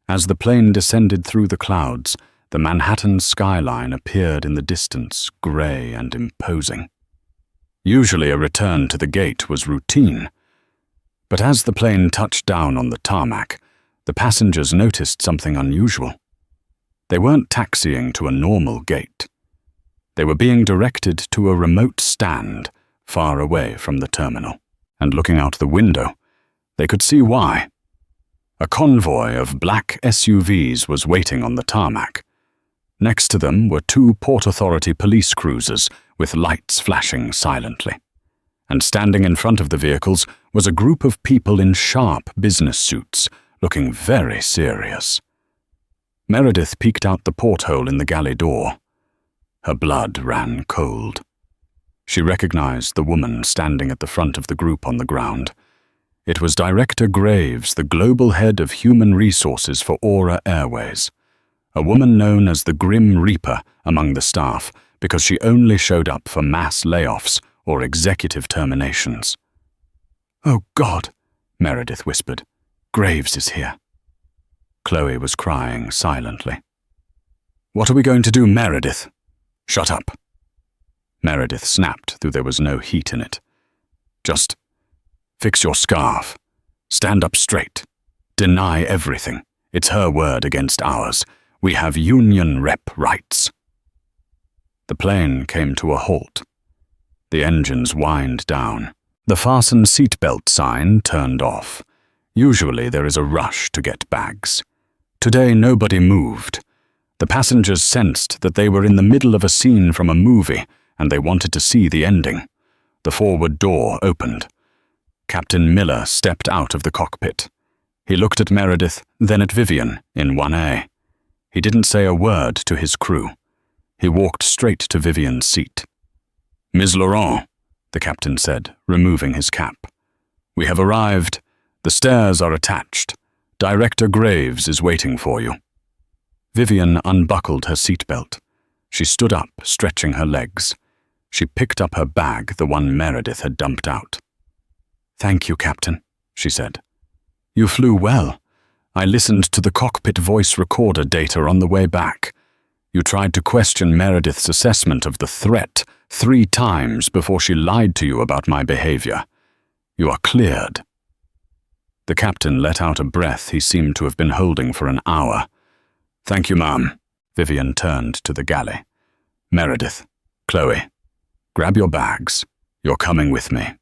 As the plane descended through the clouds, the Manhattan skyline appeared in the distance, grey and imposing. Usually a return to the gate was routine. But as the plane touched down on the tarmac, the passengers noticed something unusual. They weren't taxiing to a normal gate. They were being directed to a remote stand far away from the terminal. And looking out the window, they could see why. A convoy of black SUVs was waiting on the tarmac. Next to them were 2 Port Authority police cruisers with lights flashing silently. And standing in front of the vehicles was a group of people in sharp business suits, looking very serious. Meredith peeked out the porthole in the galley door. Her blood ran cold. She recognized the woman standing at the front of the group on the ground. It was Director Graves, the global head of human resources for Aura Airways, a woman known as the Grim Reaper among the staff because she only showed up for mass layoffs or executive terminations. "Oh God," Meredith whispered. "Graves is here." Chloe was crying silently. "What are we going to do, Meredith?" "Shut up." Meredith snapped, though there was no heat in it. "Just fix your scarf. Stand up straight. Deny everything. It's her word against ours. We have union rep rights." The plane came to a halt. The engines whined down. The fasten seatbelt sign turned off. Usually there is a rush to get bags. Today nobody moved. The passengers sensed that they were in the middle of a scene from a movie, and they wanted to see the ending. The forward door opened. Captain Miller stepped out of the cockpit. He looked at Meredith, then at Vivian in 1A. He didn't say a word to his crew. He walked straight to Vivian's seat. "Ms. Laurent," the captain said, removing his cap. "We have arrived. The stairs are attached. Director Graves is waiting for you." Vivian unbuckled her seatbelt. She stood up, stretching her legs. She picked up her bag, the one Meredith had dumped out. "Thank you, Captain," she said. "You flew well. I listened to the cockpit voice recorder data on the way back. You tried to question Meredith's assessment of the threat 3 times before she lied to you about my behavior. You are cleared." The captain let out a breath he seemed to have been holding for an hour. "Thank you, ma'am." Vivian turned to the galley. "Meredith, Chloe, grab your bags. You're coming with me."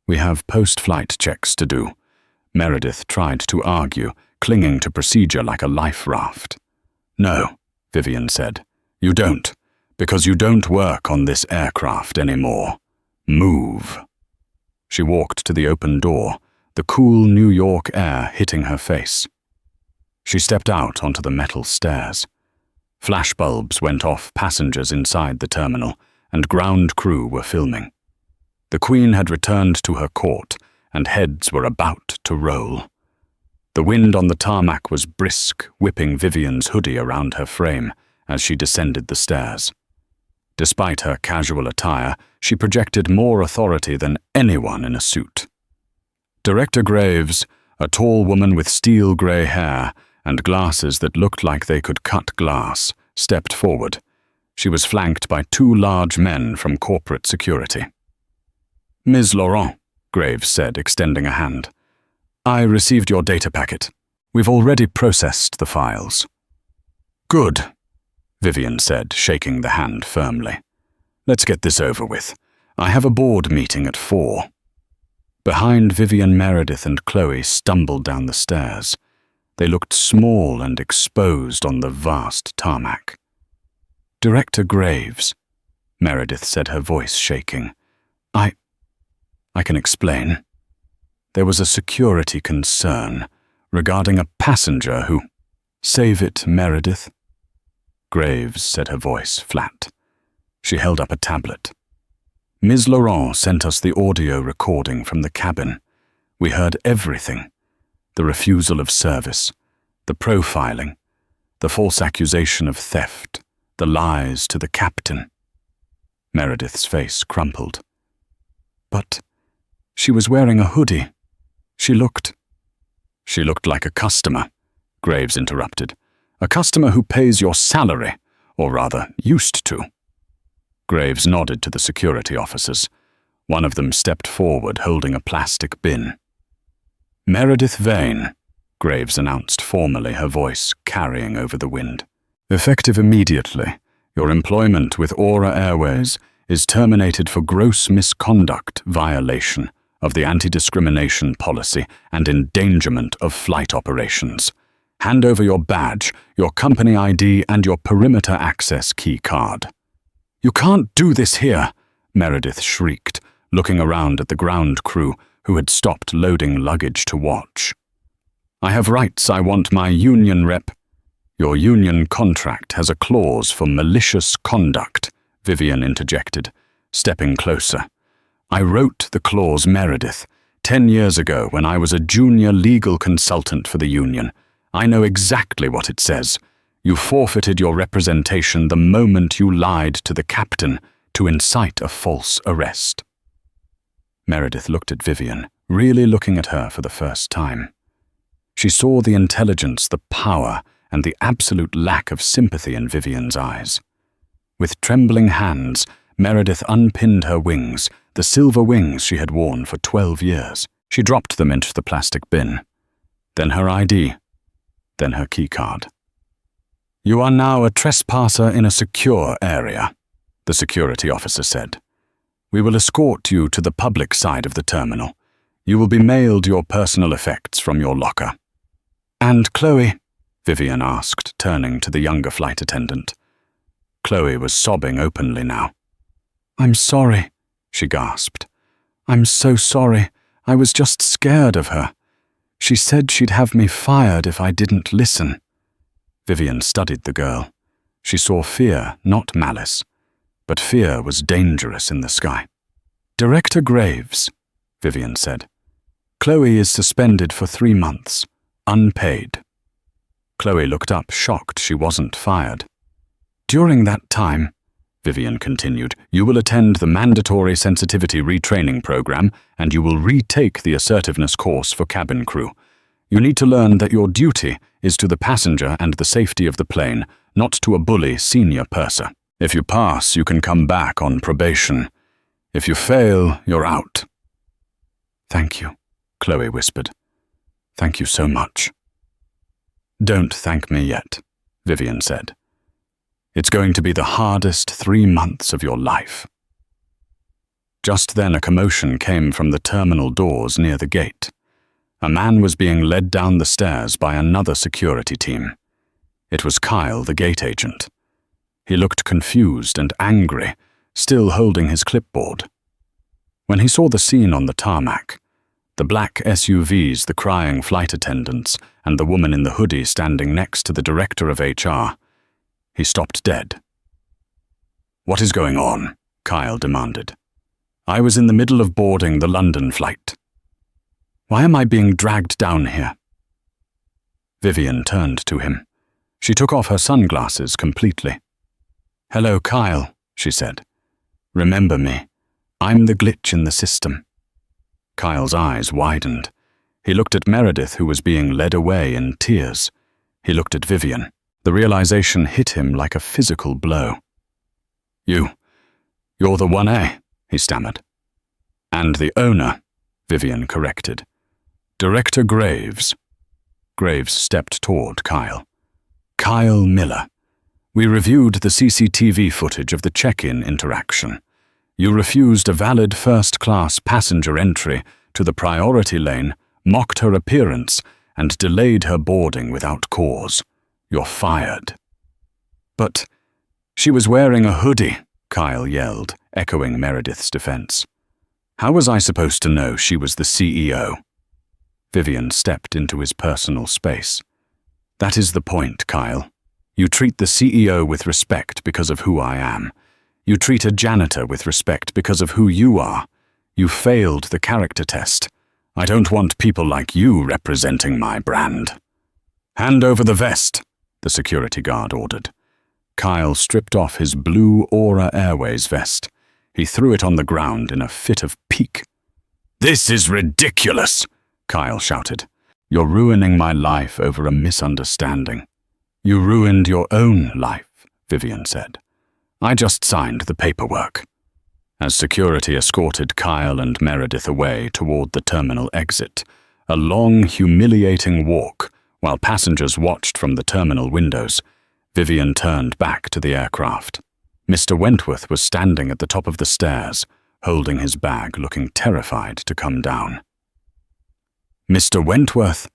"We have post-flight checks to do." Meredith tried to argue, clinging to procedure like a life raft. "No," Vivian said. "You don't, because you don't work on this aircraft anymore. Move." She walked to the open door, the cool New York air hitting her face. She stepped out onto the metal stairs. Flashbulbs went off passengers inside the terminal, and ground crew were filming. The Queen had returned to her court, and heads were about to roll. The wind on the tarmac was brisk, whipping Vivian's hoodie around her frame as she descended the stairs. Despite her casual attire, she projected more authority than anyone in a suit. Director Graves, a tall woman with steel grey hair and glasses that looked like they could cut glass, stepped forward. She was flanked by 2 large men from corporate security. "Ms. Laurent," Graves said, extending a hand. "I received your data packet. We've already processed the files." "Good," Vivian said, shaking the hand firmly. "Let's get this over with. I have a board meeting at 4. Behind Vivian, Meredith and Chloe stumbled down the stairs. They looked small and exposed on the vast tarmac. "Director Graves," Meredith said, her voice shaking. I can explain. There was a security concern regarding a passenger who—" "Save it, Meredith," Graves said, her voice flat. She held up a tablet. "Ms. Laurent sent us the audio recording from the cabin. We heard everything. The refusal of service, the profiling, the false accusation of theft, the lies to the captain." Meredith's face crumpled. "But she was wearing a hoodie. She looked—" "She looked like a customer," Graves interrupted. "A customer who pays your salary, or rather, used to." Graves nodded to the security officers. One of them stepped forward, holding a plastic bin. "Meredith Vane," Graves announced formally, her voice carrying over the wind. "Effective immediately, your employment with Aura Airways is terminated for gross misconduct violation of the anti-discrimination policy and endangerment of flight operations. Hand over your badge, your company ID, and your perimeter access key card." "You can't do this here," Meredith shrieked, looking around at the ground crew who had stopped loading luggage to watch. "I have rights. I want my union rep—" "Your union contract has a clause for malicious conduct," Vivian interjected, stepping closer. "I wrote the clause, Meredith, 10 years ago when I was a junior legal consultant for the union. I know exactly what it says. You forfeited your representation the moment you lied to the captain to incite a false arrest." Meredith looked at Vivian, really looking at her for the first time. She saw the intelligence, the power, and the absolute lack of sympathy in Vivian's eyes. With trembling hands, Meredith unpinned her wings, the silver wings she had worn for 12 years. She dropped them into the plastic bin. Then her ID. Then her keycard. "You are now a trespasser in a secure area," the security officer said. "We will escort you to the public side of the terminal. You will be mailed your personal effects from your locker." "And Chloe?" Vivian asked, turning to the younger flight attendant. Chloe was sobbing openly now. "I'm sorry," she gasped. "I'm so sorry. I was just scared of her. She said she'd have me fired if I didn't listen." Vivian studied the girl. She saw fear, not malice. But fear was dangerous in the sky. "Director Graves," Vivian said. "Chloe is suspended for 3 months, unpaid." Chloe looked up, shocked she wasn't fired. "During that time," Vivian continued, "you will attend the mandatory sensitivity retraining program and you will retake the assertiveness course for cabin crew. You need to learn that your duty is to the passenger and the safety of the plane, not to a bully senior purser. If you pass, you can come back on probation. If you fail, you're out." "Thank you," Chloe whispered. "Thank you so much." "Don't thank me yet," Vivian said. "It's going to be the hardest 3 months of your life." Just then a commotion came from the terminal doors near the gate. A man was being led down the stairs by another security team. It was Kyle, the gate agent. He looked confused and angry, still holding his clipboard. When he saw the scene on the tarmac, the black SUVs, the crying flight attendants, and the woman in the hoodie standing next to the director of HR, he stopped dead. "What is going on?" Kyle demanded. "I was in the middle of boarding the London flight. Why am I being dragged down here?" Vivian turned to him. She took off her sunglasses completely. "Hello, Kyle," she said. "Remember me. I'm the glitch in the system." Kyle's eyes widened. He looked at Meredith, who was being led away in tears. He looked at Vivian. The realization hit him like a physical blow. You're the 1A, he stammered. "And the owner," Vivian corrected. "Director Graves." Graves stepped toward Kyle. "Kyle Miller. We reviewed the CCTV footage of the check-in interaction. You refused a valid first-class passenger entry to the priority lane, mocked her appearance, and delayed her boarding without cause. You're fired." "But she was wearing a hoodie," Kyle yelled, echoing Meredith's defense. "How was I supposed to know she was the CEO?" Vivian stepped into his personal space. "That is the point, Kyle. You treat the CEO with respect because of who I am. You treat a janitor with respect because of who you are. You failed the character test. I don't want people like you representing my brand." "Hand over the vest," the security guard ordered. Kyle stripped off his blue Aura Airways vest. He threw it on the ground in a fit of pique. "This is ridiculous," Kyle shouted. "You're ruining my life over a misunderstanding." "You ruined your own life," Vivian said. "I just signed the paperwork." As security escorted Kyle and Meredith away toward the terminal exit, a long, humiliating walk, while passengers watched from the terminal windows, Vivian turned back to the aircraft. Mr. Wentworth was standing at the top of the stairs, holding his bag, looking terrified to come down. "Mr. Wentworth,"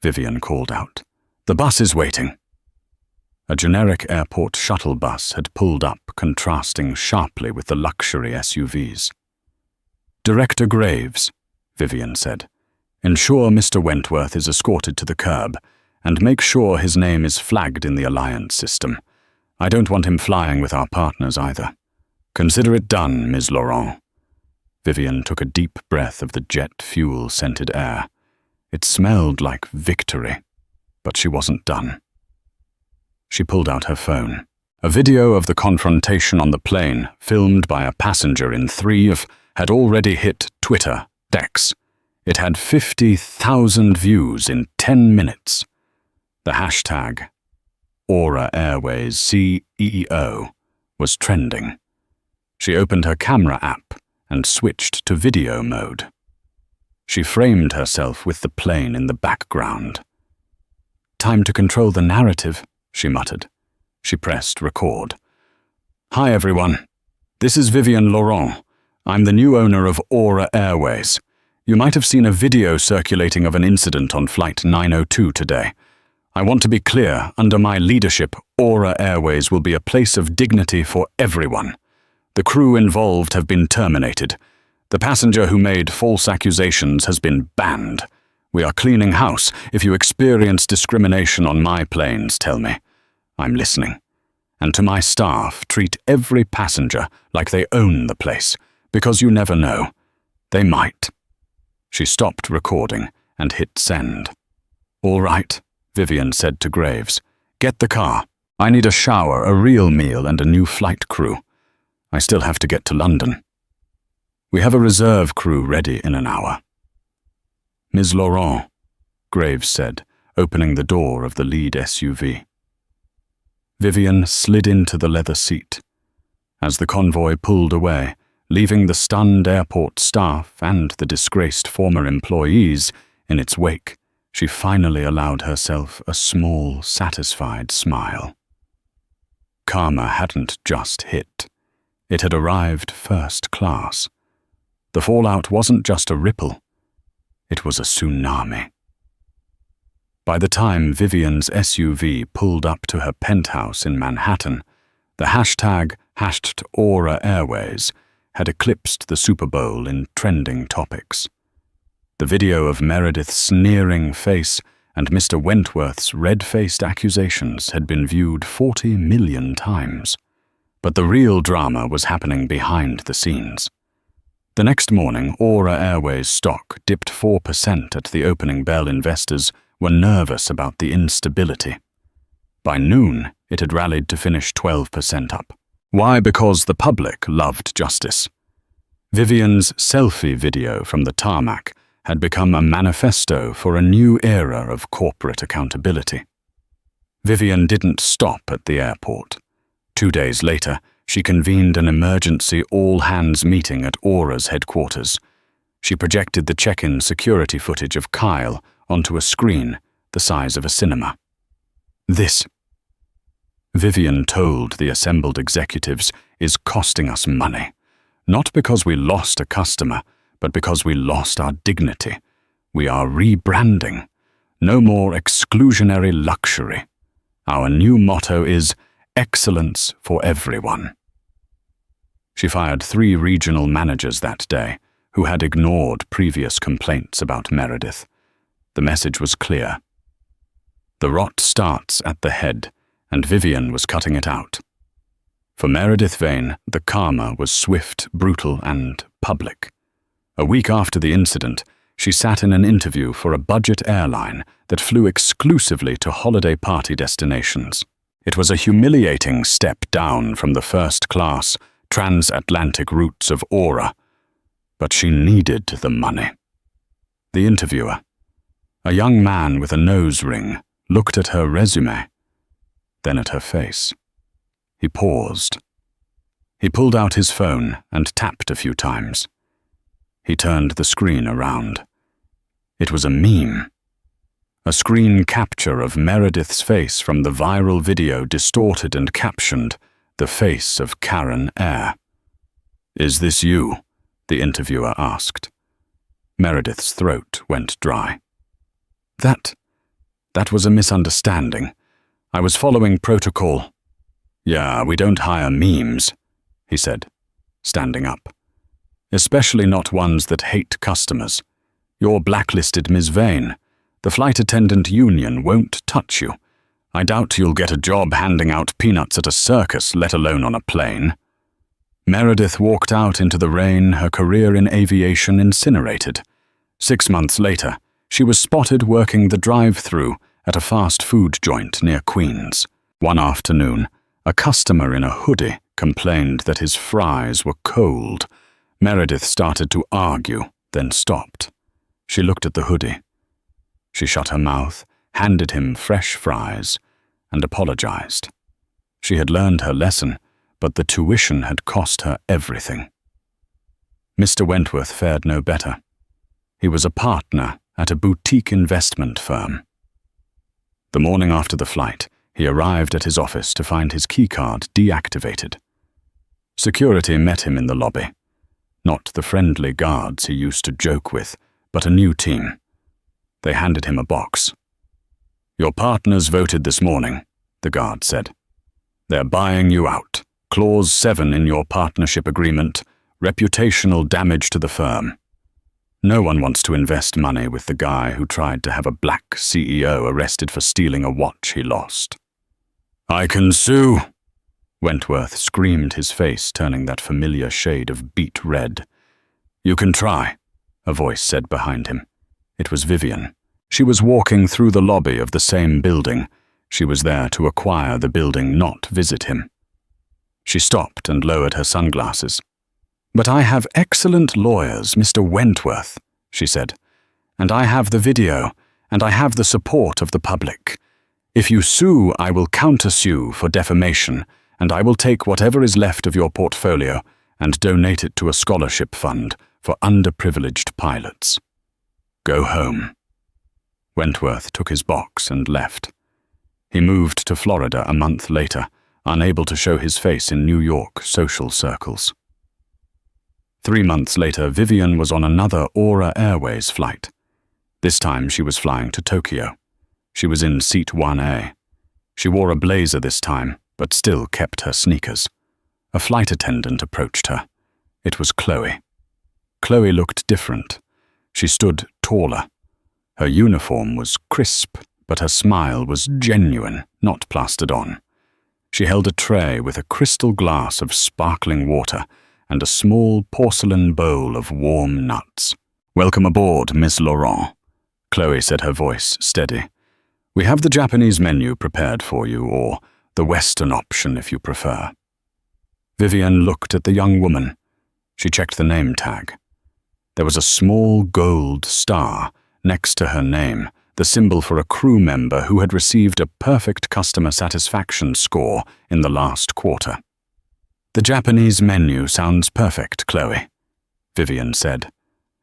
Vivian called out. "The bus is waiting." A generic airport shuttle bus had pulled up, contrasting sharply with the luxury SUVs. "Director Graves," Vivian said. "Ensure Mr. Wentworth is escorted to the curb, and make sure his name is flagged in the Alliance system. I don't want him flying with our partners either. Consider it done, Ms. Laurent." Vivian took a deep breath of the jet fuel-scented air. It smelled like victory, but she wasn't done. She pulled out her phone. A video of the confrontation on the plane, filmed by a passenger in 3 of, had already hit Twitter, X. It had 50,000 views in 10 minutes. The hashtag, Aura Airways CEO, was trending. She opened her camera app and switched to video mode. She framed herself with the plane in the background. "Time to control the narrative," she muttered. She pressed record. "Hi everyone. This is Vivian Laurent. I'm the new owner of Aura Airways. You might have seen a video circulating of an incident on Flight 902 today. I want to be clear, under my leadership, Aura Airways will be a place of dignity for everyone. The crew involved have been terminated. The passenger who made false accusations has been banned. We are cleaning house. If you experience discrimination on my planes, tell me. I'm listening. And to my staff, treat every passenger like they own the place, because you never know. They might." She stopped recording and hit send. "All right," Vivian said to Graves. "Get the car. I need a shower, a real meal, and a new flight crew. I still have to get to London. We have a reserve crew ready in an hour." "Ms. Laurent," Graves said, opening the door of the lead SUV. Vivian slid into the leather seat. As the convoy pulled away, leaving the stunned airport staff and the disgraced former employees in its wake, she finally allowed herself a small, satisfied smile. Karma hadn't just hit. It had arrived first class. The fallout wasn't just a ripple. It was a tsunami. By the time Vivian's SUV pulled up to her penthouse in Manhattan, the hashtag #Aura Airways had eclipsed the Super Bowl in trending topics. The video of Meredith's sneering face and Mr. Wentworth's red-faced accusations had been viewed 40 million times. But the real drama was happening behind the scenes. The next morning, Aura Airways stock dipped 4% at the opening bell. Investors were nervous about the instability. By noon, it had rallied to finish 12% up. Why? Because the public loved justice. Vivian's selfie video from the tarmac had become a manifesto for a new era of corporate accountability. Vivian didn't stop at the airport. 2 days later, she convened an emergency all-hands meeting at Aura's headquarters. She projected the check-in security footage of Kyle onto a screen the size of a cinema. "This," Vivian told the assembled executives, "is costing us money. Not because we lost a customer, but because we lost our dignity. We are rebranding. No more exclusionary luxury. Our new motto is excellence for everyone." She fired 3 regional managers that day who had ignored previous complaints about Meredith. The message was clear. The rot starts at the head, and Vivian was cutting it out. For Meredith Vane, the karma was swift, brutal, and public. A week after the incident, she sat in an interview for a budget airline that flew exclusively to holiday party destinations. It was a humiliating step down from the first-class, transatlantic routes of Aura, but she needed the money. The interviewer, a young man with a nose ring, looked at her resume, then at her face. He paused. He pulled out his phone and tapped a few times. He turned the screen around. It was a meme. A screen capture of Meredith's face from the viral video distorted and captioned, "The face of Karen Eyre." "Is this you?" the interviewer asked. Meredith's throat went dry. That was a misunderstanding. I was following protocol." "Yeah, we don't hire memes," he said, standing up. "Especially not ones that hate customers. You're blacklisted, Ms. Vane. The flight attendant union won't touch you. I doubt you'll get a job handing out peanuts at a circus, let alone on a plane." Meredith walked out into the rain, her career in aviation incinerated. 6 months later, she was spotted working the drive-thru at a fast food joint near Queens. One afternoon, a customer in a hoodie complained that his fries were cold. Meredith started to argue, then stopped. She looked at the hoodie. She shut her mouth, handed him fresh fries, and apologized. She had learned her lesson, but the tuition had cost her everything. Mr. Wentworth fared no better. He was a partner at a boutique investment firm. The morning after the flight, he arrived at his office to find his keycard deactivated. Security met him in the lobby. Not the friendly guards he used to joke with, but a new team. They handed him a box. "Your partners voted this morning," the guard said. "They're buying you out. Clause 7 in your partnership agreement, reputational damage to the firm. No one wants to invest money with the guy who tried to have a black CEO arrested for stealing a watch he lost." "I can sue," Wentworth screamed, his face turning that familiar shade of beet red. "You can try," a voice said behind him. It was Vivian. She was walking through the lobby of the same building. She was there to acquire the building, not visit him. She stopped and lowered her sunglasses. "But I have excellent lawyers, Mr. Wentworth," she said. "And I have the video, and I have the support of the public. If you sue, I will countersue for defamation, and I will take whatever is left of your portfolio and donate it to a scholarship fund for underprivileged pilots. Go home." Wentworth took his box and left. He moved to Florida a month later, unable to show his face in New York social circles. 3 months later, Vivian was on another Aura Airways flight. This time she was flying to Tokyo. She was in seat 1A. She wore a blazer this time, but still kept her sneakers. A flight attendant approached her. It was Chloe. Chloe looked different. She stood taller. Her uniform was crisp, but her smile was genuine, not plastered on. She held a tray with a crystal glass of sparkling water and a small porcelain bowl of warm nuts. "Welcome aboard, Miss Laurent," Chloe said, her voice steady. "We have the Japanese menu prepared for you, or the Western option if you prefer." Vivian looked at the young woman. She checked the name tag. There was a small gold star next to her name, the symbol for a crew member who had received a perfect customer satisfaction score in the last quarter. "The Japanese menu sounds perfect, Chloe," Vivian said.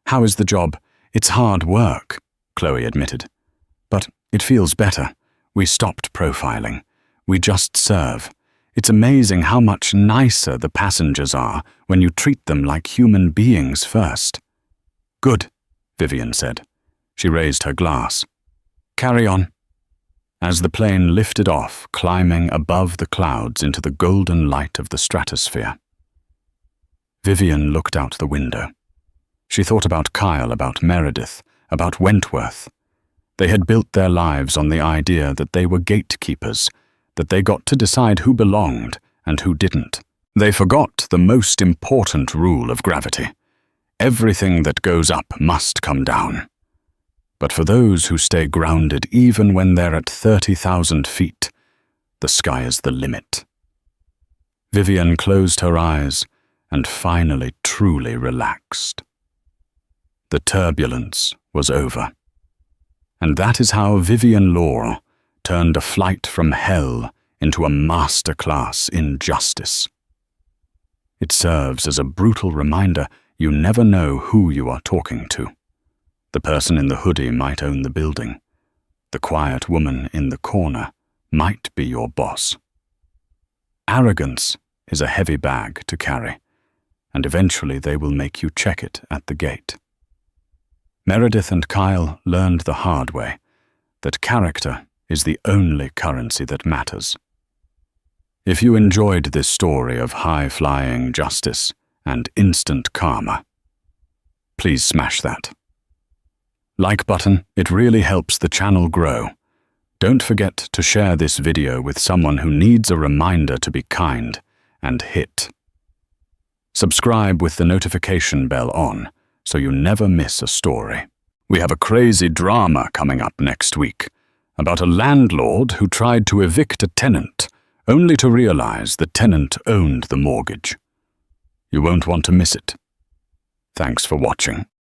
"How is the job?" "It's hard work," Chloe admitted. "But it feels better. We stopped profiling. We just serve. It's amazing how much nicer the passengers are when you treat them like human beings first." "Good," Vivian said. She raised her glass. "Carry on." As the plane lifted off, climbing above the clouds into the golden light of the stratosphere. Vivian looked out the window. She thought about Kyle, about Meredith, about Wentworth. They had built their lives on the idea that they were gatekeepers, that they got to decide who belonged and who didn't. They forgot the most important rule of gravity. Everything that goes up must come down. But for those who stay grounded even when they're at 30,000 feet, the sky is the limit. Vivian closed her eyes and finally truly relaxed. The turbulence was over. And that is how Vivian Laurent turned a flight from hell into a masterclass in justice. It serves as a brutal reminder you never know who you are talking to. The person in the hoodie might own the building. The quiet woman in the corner might be your boss. Arrogance is a heavy bag to carry, and eventually they will make you check it at the gate. Meredith and Kyle learned the hard way that character is the only currency that matters. If you enjoyed this story of high-flying justice and instant karma, please smash that like button. It really helps the channel grow. Don't forget to share this video with someone who needs a reminder to be kind, and hit subscribe with the notification bell on so you never miss a story. We have a crazy drama coming up next week about a landlord who tried to evict a tenant only to realize the tenant owned the mortgage. You won't want to miss it. Thanks for watching.